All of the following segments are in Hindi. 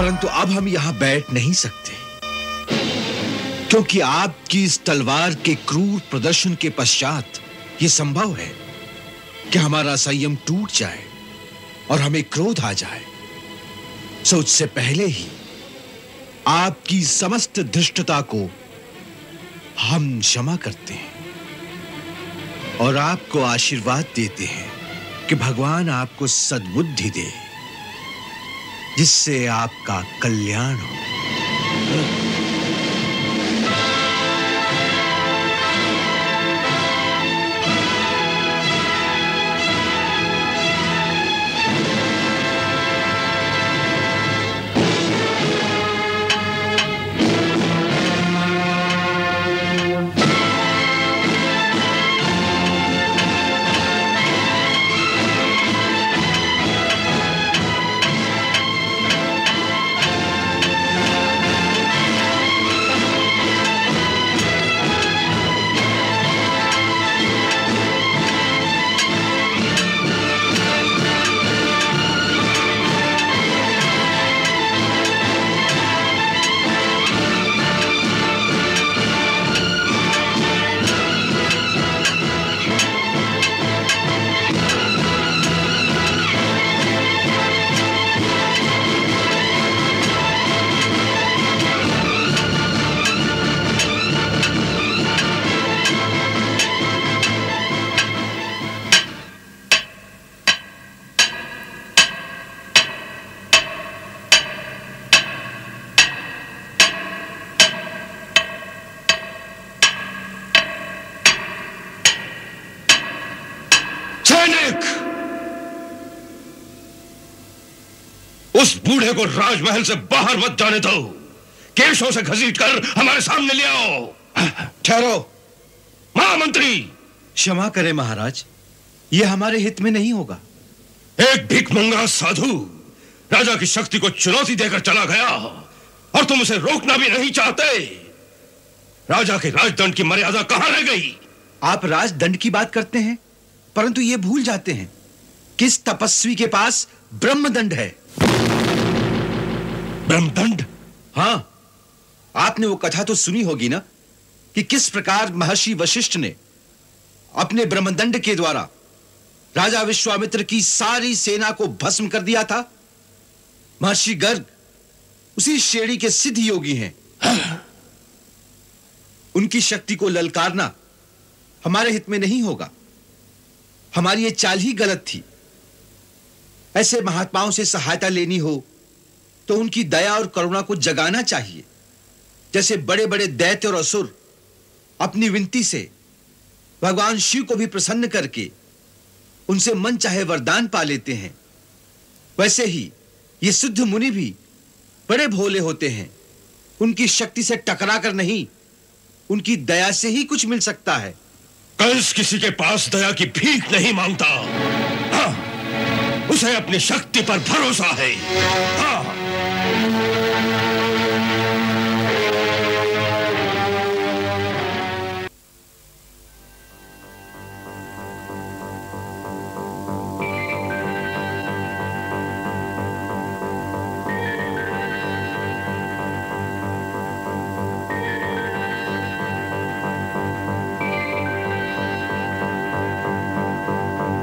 परंतु अब हम यहां बैठ नहीं सकते, क्योंकि आपकी इस तलवार के क्रूर प्रदर्शन के पश्चात यह संभव है कि हमारा संयम टूट जाए और हमें क्रोध आ जाए। सो उससे पहले ही आपकी समस्त धृष्टता को हम क्षमा करते हैं और आपको आशीर्वाद देते हैं कि भगवान आपको सद्बुद्धि दे, जिससे आपका कल्याण हो। उस बूढ़े को राजमहल से बाहर मत जाने दो। केशों से घसीटकर हमारे सामने ले आओ। ठहरो महामंत्री। क्षमा करें महाराज, यह हमारे हित में नहीं होगा। एक भिखमंगा साधु राजा की शक्ति को चुनौती देकर चला गया और तुम उसे रोकना भी नहीं चाहते। राजा के राजदंड की मर्यादा कहां रह गई? आप राजदंड की बात करते हैं, परंतु ये भूल जाते हैं किस तपस्वी के पास ब्रह्मदंड है। ब्रह्मदंड? हां, आपने वो कथा तो सुनी होगी ना कि किस प्रकार महर्षि वशिष्ठ ने अपने ब्रह्मदंड के द्वारा राजा विश्वामित्र की सारी सेना को भस्म कर दिया था। महर्षि गर्ग उसी श्रेणी के सिद्ध योगी हैं। उनकी शक्ति को ललकारना हमारे हित में नहीं होगा। हमारी ये चाल ही गलत थी। ऐसे महात्माओं से सहायता लेनी हो तो उनकी दया और करुणा को जगाना चाहिए। जैसे बड़े बड़े दैत्य और असुर अपनी विनती से भगवान शिव को भी प्रसन्न करके उनसे मन चाहे वरदान पा लेते हैं, वैसे ही ये सिद्ध मुनि भी बड़े भोले होते हैं। उनकी शक्ति से टकरा कर नहीं, उनकी दया से ही कुछ मिल सकता है। कंस किसी के पास दया की भीख नहीं मांगता। हाँ, उसे अपनी शक्ति पर भरोसा है। हाँ।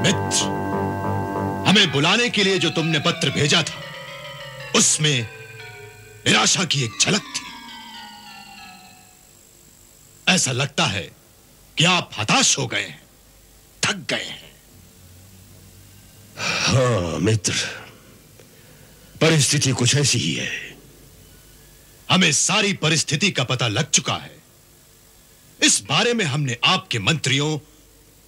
मित्र, हमें बुलाने के लिए जो तुमने पत्र भेजा था, उसमें निराशा की एक झलक थी। ऐसा लगता है कि आप हताश हो गए हैं, थक गए हैं। हाँ मित्र, परिस्थिति कुछ ऐसी ही है। हमें सारी परिस्थिति का पता लग चुका है। इस बारे में हमने आपके मंत्रियों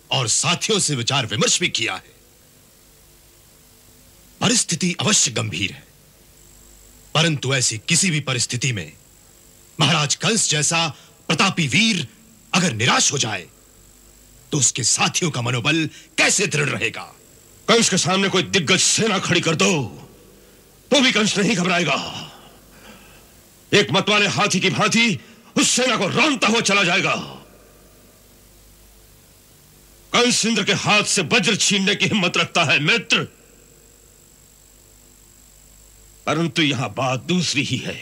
और साथियों से विचार विमर्श भी किया है। परिस्थिति अवश्य गंभीर है, परंतु ऐसी किसी भी परिस्थिति में महाराज कंस जैसा प्रतापी वीर अगर निराश हो जाए तो उसके साथियों का मनोबल कैसे दृढ़ रहेगा? कंस के सामने कोई दिग्गज सेना खड़ी कर दो तो भी कंस नहीं घबराएगा। एक मतवाले हाथी की भांति उस सेना को रौंदता हुआ चला जाएगा। कंस इंद्र के हाथ से वज्र छीनने की हिम्मत रखता है मित्र। परंतु यहां बात दूसरी ही है।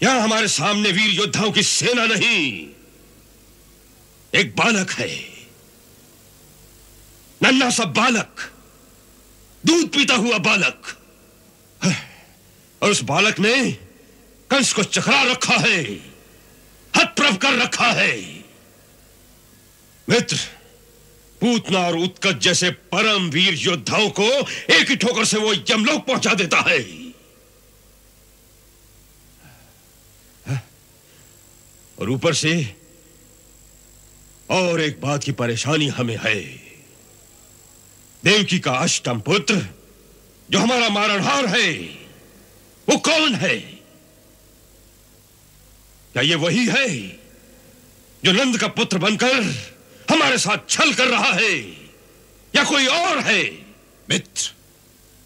यहां हमारे सामने वीर योद्धाओं की सेना नहीं, एक बालक है, नन्हा सा बालक, दूध पीता हुआ बालक। और उस बालक ने कंस को चकरा रखा है, हतप्रभ कर रखा है। मित्र, पूतना और उत्कच जैसे परम वीर योद्धाओं को एक ही ठोकर से वो यमलोक पहुंचा देता है। और ऊपर से और एक बात की परेशानी हमें है। देवकी का अष्टम पुत्र जो हमारा मारणहार है, वो कौन है? क्या ये वही है जो नंद का पुत्र बनकर हमारे साथ छल कर रहा है, या कोई और है? मित्र,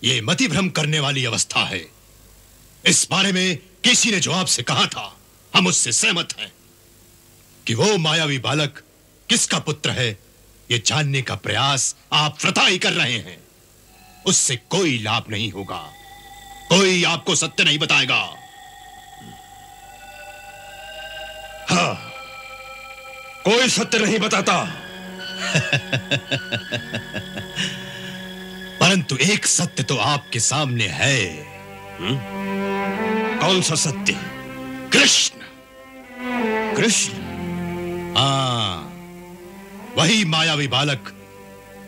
ये मतिभ्रम करने वाली अवस्था है। इस बारे में केसी ने जो आपसे कहा था, हम उससे सहमत हैं कि वो मायावी बालक किसका पुत्र है, ये जानने का प्रयास आप वृथा ही कर रहे हैं। उससे कोई लाभ नहीं होगा, कोई आपको सत्य नहीं बताएगा। हाँ, कोई सत्य नहीं बताता। परंतु एक सत्य तो आपके सामने है। कौन सा सत्य? कृष्ण। कृष्ण? हाँ, वही मायावी बालक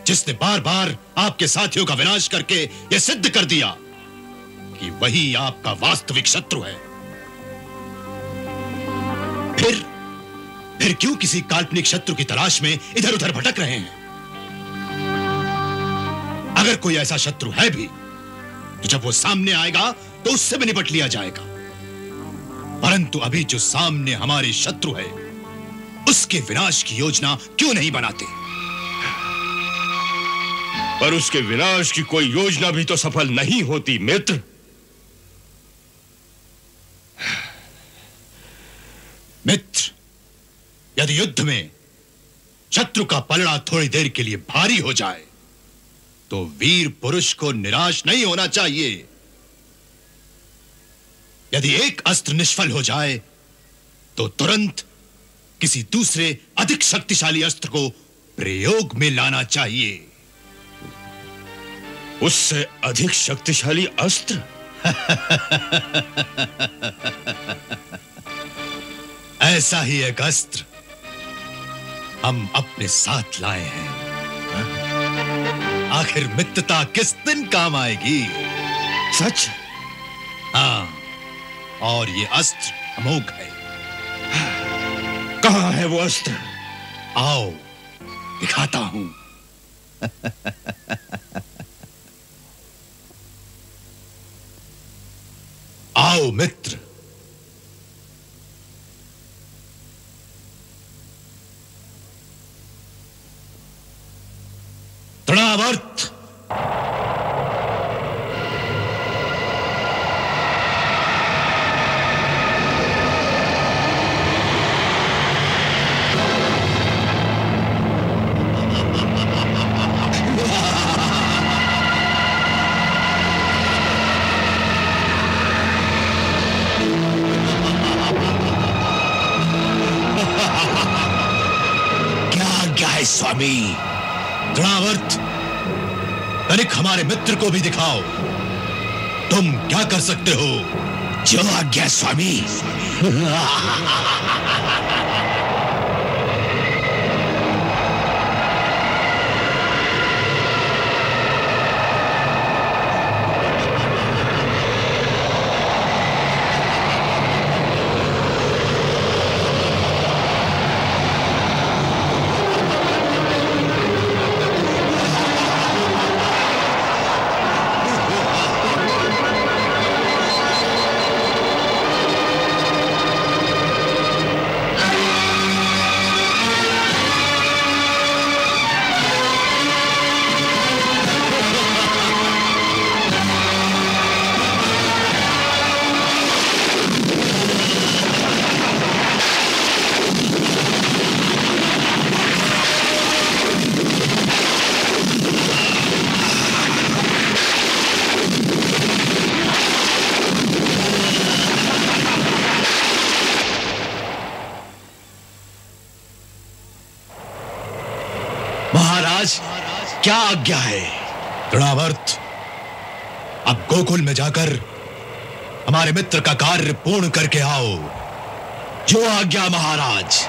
जिसने बार बार आपके साथियों का विनाश करके यह सिद्ध कर दिया कि वही आपका वास्तविक शत्रु है। फिर क्यों किसी काल्पनिक शत्रु की तलाश में इधर उधर भटक रहे हैं? अगर कोई ऐसा शत्रु है भी, तो जब वो सामने आएगा तो उससे भी निपट लिया जाएगा। परंतु अभी जो सामने हमारे शत्रु है, उसके विनाश की योजना क्यों नहीं बनाते? पर उसके विनाश की कोई योजना भी तो सफल नहीं होती मित्र। मित्र, यदि युद्ध में शत्रु का पलड़ा थोड़ी देर के लिए भारी हो जाए, तो वीर पुरुष को निराश नहीं होना चाहिए। यदि एक अस्त्र निष्फल हो जाए, तो तुरंत किसी दूसरे अधिक शक्तिशाली अस्त्र को प्रयोग में लाना चाहिए। उससे अधिक शक्तिशाली अस्त्र? ऐसा ही एक अस्त्र हम अपने साथ लाए हैं। आखिर मित्रता किस दिन काम आएगी? सच? हाँ, और ये अस्त्र अमोघ है। कहां है वो अस्त्र? आओ, दिखाता हूं। आओ मित्र। तृणावर्त। स्वामी, तृणावर्त, तनिक हमारे मित्र को भी दिखाओ, तुम क्या कर सकते हो। जो आज्ञा स्वामी। महाराज, क्या आज्ञा है? तृणावर्त, अब गोकुल में जाकर हमारे मित्र का कार्य पूर्ण करके आओ। जो आज्ञा महाराज।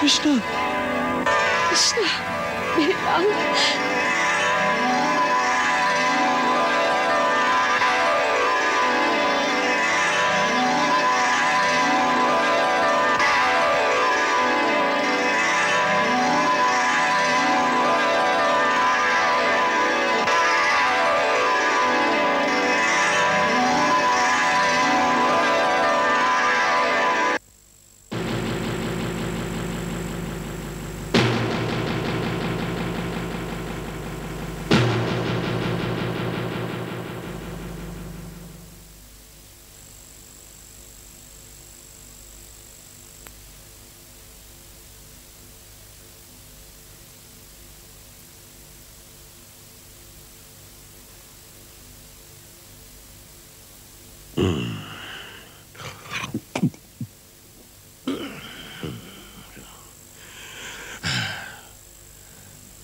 कृष्णा, कृष्णा, मेरे लाल।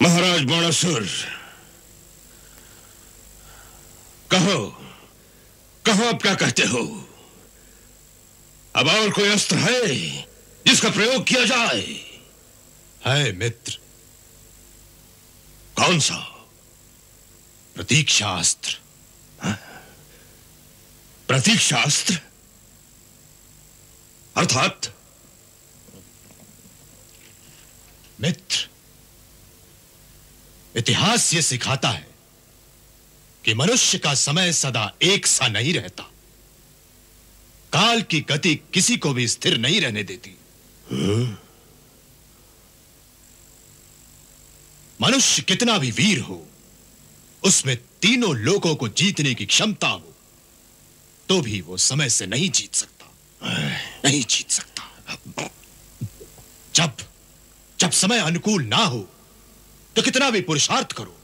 महाराज बाणासुर, कहो कहो, अब क्या कहते हो? अब और कोई अस्त्र है जिसका प्रयोग किया जाए? है मित्र। कौन सा? प्रतीक्षास्त्र। प्रतीक्षास्त्र अर्थात? मित्र, इतिहास ये सिखाता है कि मनुष्य का समय सदा एक सा नहीं रहता। काल की गति किसी को भी स्थिर नहीं रहने देती। मनुष्य कितना भी वीर हो, उसमें तीनों लोगों को जीतने की क्षमता हो, तो भी वो समय से नहीं जीत सकता। नहीं जीत सकता। जब समय अनुकूल ना हो तो कितना भी पुरुषार्थ करो,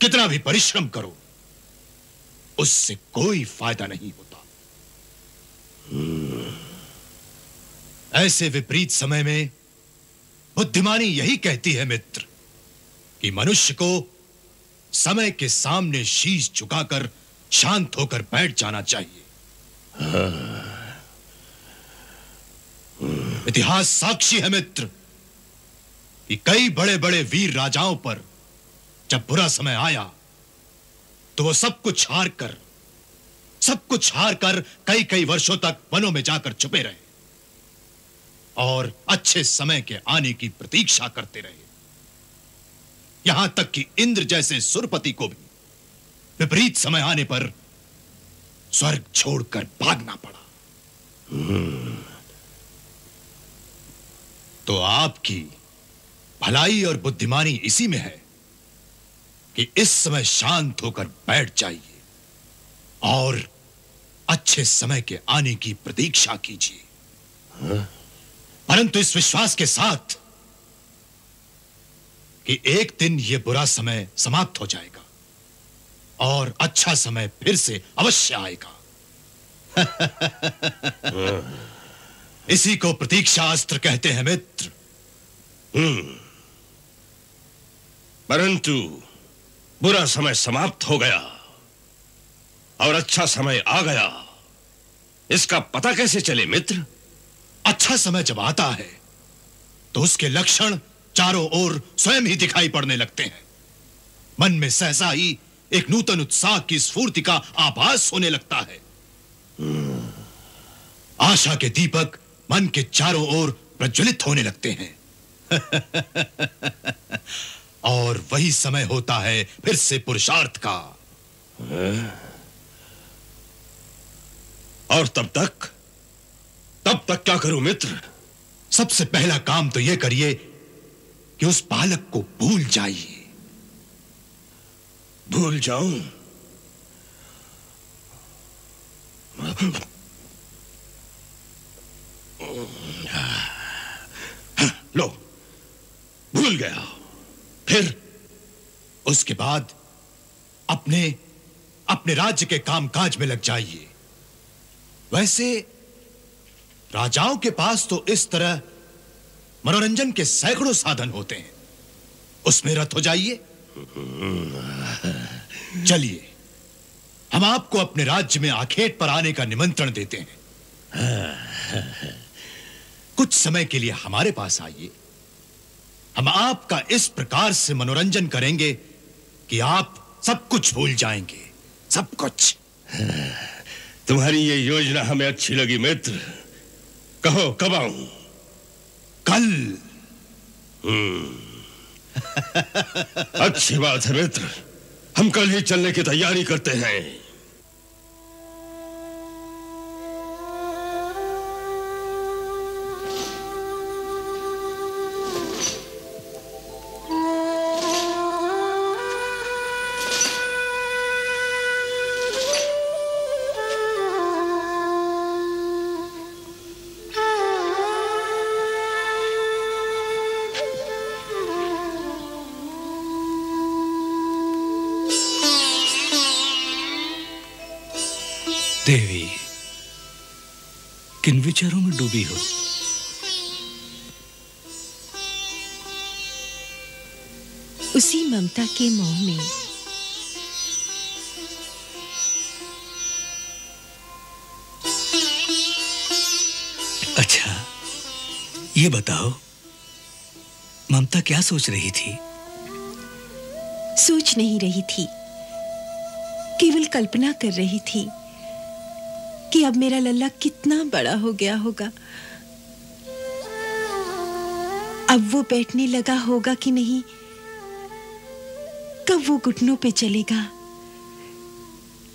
कितना भी परिश्रम करो, उससे कोई फायदा नहीं होता। ऐसे विपरीत समय में बुद्धिमानी यही कहती है मित्र कि मनुष्य को समय के सामने शीश झुकाकर शांत होकर बैठ जाना चाहिए। इतिहास साक्षी है मित्र कि कई बड़े बड़े वीर राजाओं पर जब बुरा समय आया तो वो सब कुछ हार कर कई कई वर्षों तक वनों में जाकर छुपे रहे और अच्छे समय के आने की प्रतीक्षा करते रहे। यहां तक कि इंद्र जैसे सुरपति को भी विपरीत समय आने पर स्वर्ग छोड़कर भागना पड़ा। आपकी भलाई और बुद्धिमानी इसी में है कि इस समय शांत होकर बैठ जाइए और अच्छे समय के आने की प्रतीक्षा कीजिए, परंतु इस विश्वास के साथ कि एक दिन यह बुरा समय समाप्त हो जाएगा और अच्छा समय फिर से अवश्य आएगा। इसी को प्रतीक्षा अस्त्र कहते हैं मित्र। परंतु बुरा समय समाप्त हो गया और अच्छा समय आ गया, इसका पता कैसे चले मित्र? अच्छा समय जब आता है तो उसके लक्षण चारों ओर स्वयं ही दिखाई पड़ने लगते हैं। मन में सहसा ही एक नूतन उत्साह की स्फूर्ति का आभास होने लगता है। आशा के दीपक मन के चारों ओर प्रज्वलित होने लगते हैं। और वही समय होता है फिर से पुरुषार्थ का। और तब तक क्या करूं मित्र? सबसे पहला काम तो यह करिए कि उस बालक को भूल जाइए। भूल जाऊं? लो, भूल गया। फिर उसके बाद अपने राज्य के कामकाज में लग जाइए। वैसे राजाओं के पास तो इस तरह मनोरंजन के सैकड़ों साधन होते हैं, उसमें रत हो जाइए। चलिए, हम आपको अपने राज्य में आखेट पर आने का निमंत्रण देते हैं। कुछ समय के लिए हमारे पास आइए। हम आपका इस प्रकार से मनोरंजन करेंगे कि आप सब कुछ भूल जाएंगे, सब कुछ। तुम्हारी ये योजना हमें अच्छी लगी मित्र। कहो कब आऊं? कल। अच्छी बात है मित्र, हम कल ही चलने की तैयारी करते हैं। देवी, किन विचारों में डूबी हो? उसी ममता के मोह में। अच्छा, ये बताओ, ममता क्या सोच रही थी? सोच नहीं रही थी, केवल कल्पना कर रही थी कि अब मेरा लल्ला कितना बड़ा हो गया होगा। अब वो बैठने लगा होगा कि नहीं, कब वो घुटनों पे चलेगा,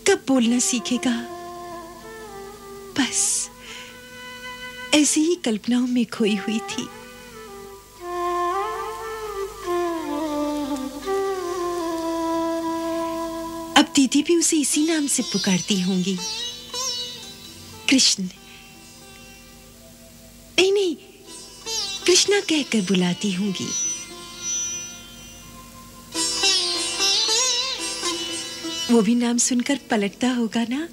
कब बोलना सीखेगा। बस ऐसी ही कल्पनाओं में खोई हुई थी। अब दीदी भी उसे इसी नाम से पुकारती होंगी, कृष्ण। नहीं, कृष्णा कहकर बुलाती होंगी। वो भी नाम सुनकर पलटता होगा ना।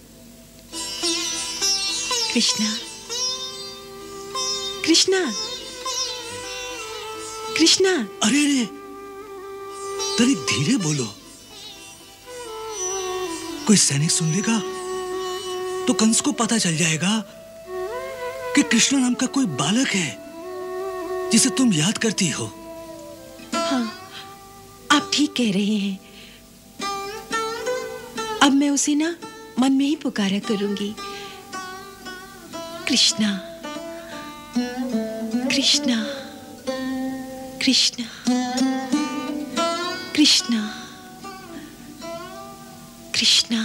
कृष्णा, कृष्णा, कृष्णा। अरे, तनिक धीरे बोलो, कोई सैनिक सुन लेगा तो कंस को पता चल जाएगा कि कृष्ण नाम का कोई बालक है जिसे तुम याद करती हो। हाँ, आप ठीक कह रहे हैं। अब मैं उसे ना मन में ही पुकारा करूंगी, कृष्णा, कृष्णा, कृष्णा, कृष्णा, कृष्णा।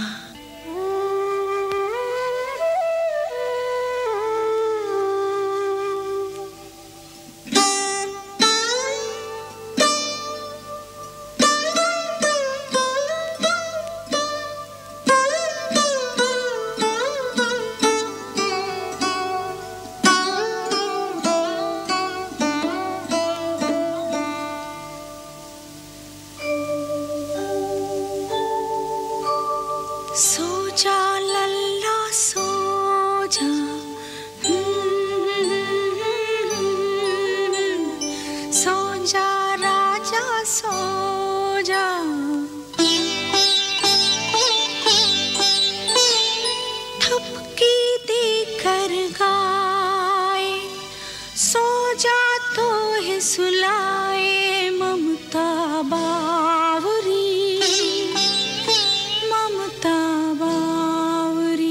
जा राजा सो जा, थपकी देकर गाए, सो जा तो है सुलाए ममता बावरी, ममता बावरी।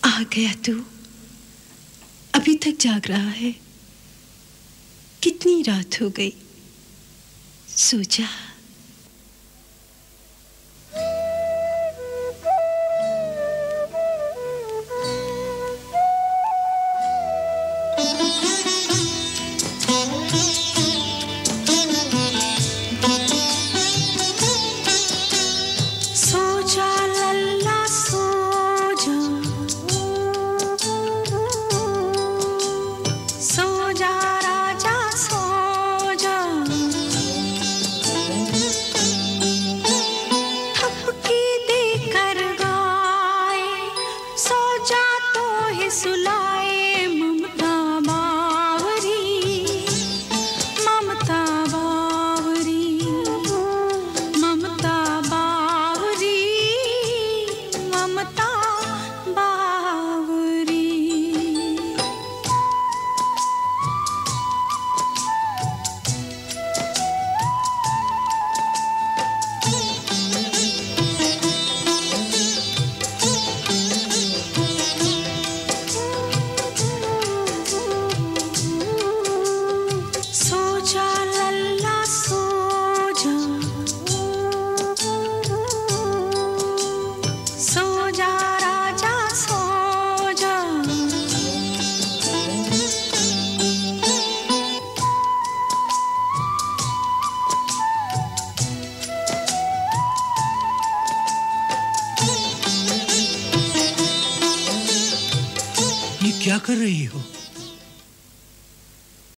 आ गया तू, अभी तक जाग रहा है? कितनी रात हो गई, सो जा। सो जा लल्ला सो जा, सो जा राजा सो जा, थपकी देकर गाए, सो जा तो है सुलाए ममता बावरी, ममता बावरी, ममता बावरी, ममता बावरी। सो जा लल्ला सो जा, सो जा राजा सो जा। ये क्या कर रही हो?